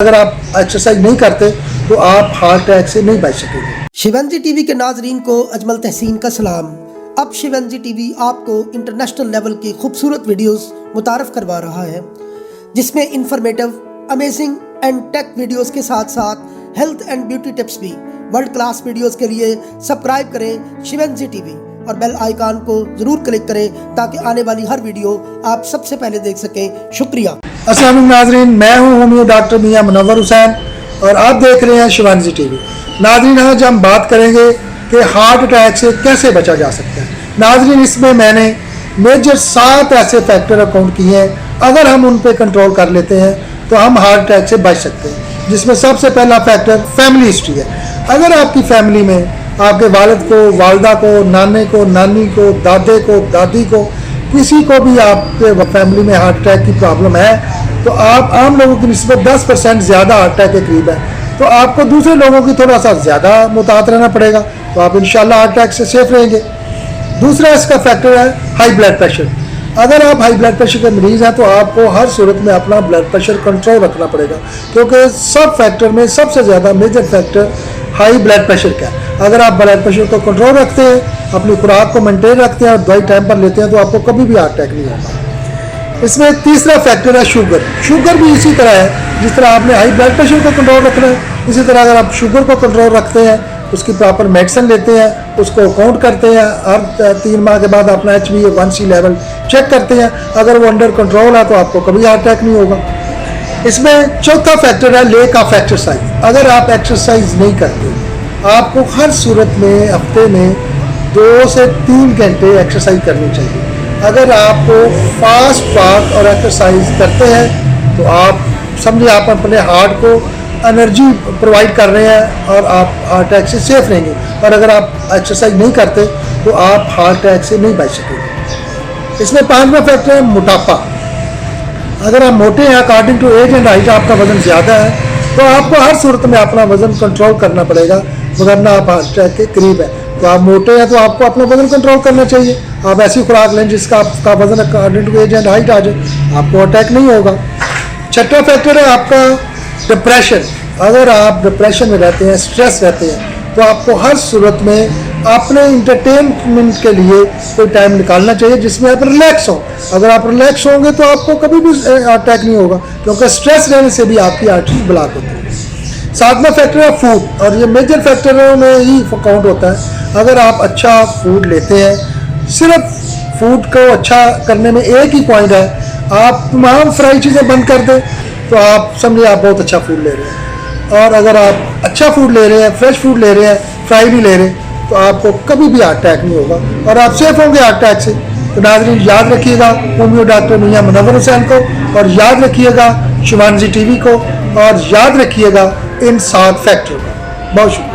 अगर आप एक्सरसाइज नहीं करते तो आप हार्ट अटैक से नहीं बच सकेंगे। शिवंजी टीवी के नाजरीन को अजमल तहसीन का सलाम। अब शिवंजी टीवी आपको इंटरनेशनल लेवल की खूबसूरत वीडियोस मुतारफ़ करवा रहा है, जिसमें informative, amazing and take videos के साथ साथ हेल्थ एंड ब्यूटी टिप्स भी। वर्ल्ड क्लास वीडियोस के लिए सब्सक्राइब करें शिवंजी टीवी और बेल आइकन को ज़रूर क्लिक करें ताकि आने वाली हर वीडियो आप सबसे पहले देख सकें। शुक्रिया। अस्सलाम वालेकुम नाजरीन, मैं हूँ होमियो डॉक्टर मियां मुनव्वर हुसैन और आप देख रहे हैं शिवंजी टीवी। नाजरीन, आज हम बात करेंगे कि हार्ट अटैक से कैसे बचा जा सकता है। नाजरीन, इसमें मैंने मेजर 7 ऐसे फैक्टर अकाउंट किए हैं, अगर हम उन पे कंट्रोल कर लेते हैं तो हम हार्ट अटैक से बच सकते हैं। जिसमें सबसे पहला फैक्टर फैमिली हिस्ट्री है। अगर आपकी फैमिली में आपके वालिद को, वालदा को, नाने को, नानी को, दादे को, दादी को, किसी को भी आपके फैमिली में हार्ट अटैक की प्रॉब्लम है तो आप आम लोगों की निस्बत 10% ज़्यादा हार्ट अटैक के करीब है, तो आपको दूसरे लोगों की थोड़ा सा ज़्यादा मुतात रहना पड़ेगा, तो आप इंशाल्लाह हार्ट अटैक से सेफ रहेंगे। दूसरा इसका फैक्टर है हाई ब्लड प्रेशर। अगर आप हाई ब्लड प्रेशर के मरीज़ हैं तो आपको हर सूरत में अपना ब्लड प्रेशर कंट्रोल रखना पड़ेगा, क्योंकि सब फैक्टर में सबसे ज़्यादा major factor high blood pressure का है। अगर आप ब्लड प्रेशर को कंट्रोल रखते हैं, अपनी खुराक को मेंटेन रखते हैं और दवाई टाइम पर लेते हैं तो आपको कभी भी हार्ट अटैक नहीं होगा। इसमें तीसरा फैक्टर है शुगर। शुगर भी इसी तरह है, जिस तरह आपने हाई ब्लड प्रेशर को कंट्रोल रखना है, इसी तरह अगर आप शुगर को कंट्रोल रखते हैं, उसकी प्रॉपर मेडिसिन लेते हैं, उसको काउंट करते हैं, हर 3 माह के बाद अपना HbA1c लेवल चेक करते हैं, अगर वो अंडर कंट्रोल है तो आपको कभी हार्ट अटैक नहीं होगा। इसमें चौथा फैक्टर है लेक ऑफ एक्सरसाइज। अगर आप एक्सरसाइज नहीं करते, आपको हर सूरत में हफ्ते में 2 से 3 घंटे एक्सरसाइज करनी चाहिए। अगर आप फास्ट वॉक और एक्सरसाइज करते हैं तो आप समझिए आप अपने हार्ट को एनर्जी प्रोवाइड कर रहे हैं और आप हार्ट अटैक से सेफ रहेंगे। और अगर आप एक्सरसाइज नहीं करते तो आप हार्ट अटैक से नहीं बच सकेंगे। इसमें 5वां फैक्टर है मोटापा। अगर आप मोटे हैं, according to age and height आपका वजन ज़्यादा है, तो आपको हर सूरत में अपना वजन कंट्रोल करना पड़ेगा, वरना आप हार्ट अटैक के करीब है। तो आप मोटे हैं तो आपको अपना वजन कंट्रोल करना चाहिए। आप ऐसी खुराक लें जिसका आपका वजन according to age and height आ जाए, आपको अटैक नहीं होगा। 6वां फैक्टर है आपका डिप्रेशन। अगर आप डिप्रेशन में रहते हैं, स्ट्रेस रहते हैं, तो आपको हर सूरत में अपने इंटरटेनमेंट के लिए कोई टाइम निकालना चाहिए जिसमें आप रिलैक्स हों। अगर आप रिलैक्स होंगे तो आपको कभी भी अटैक नहीं होगा, क्योंकि स्ट्रेस रहने से भी आपकी आर्टरी ब्लॉक होती है। 7वां फैक्टर है फूड, और ये मेजर फैक्टरों में ही काउंट होता है। अगर आप अच्छा फूड लेते हैं, सिर्फ फूड को अच्छा करने में एक ही पॉइंट है, आप तमाम फ्राई चीज़ें बंद कर दें तो आप समझिए आप बहुत अच्छा फूड ले रहे हैं। और अगर आप अच्छा फूड ले रहे हैं, फ्रेश फूड ले रहे हैं, फ्राई नहीं ले रहे, तो आपको कभी भी हार्ट अटैक नहीं होगा और आप सेफ होंगे हार्ट अटैक से। तो नाज़रीन, याद रखिएगा होमियो डॉक्टर मियां मुनव्वर हुसैन को, और याद रखिएगा शिवंजी टीवी को, और याद रखिएगा इन 7 फैक्टरों को। बहुत शुक्रिया।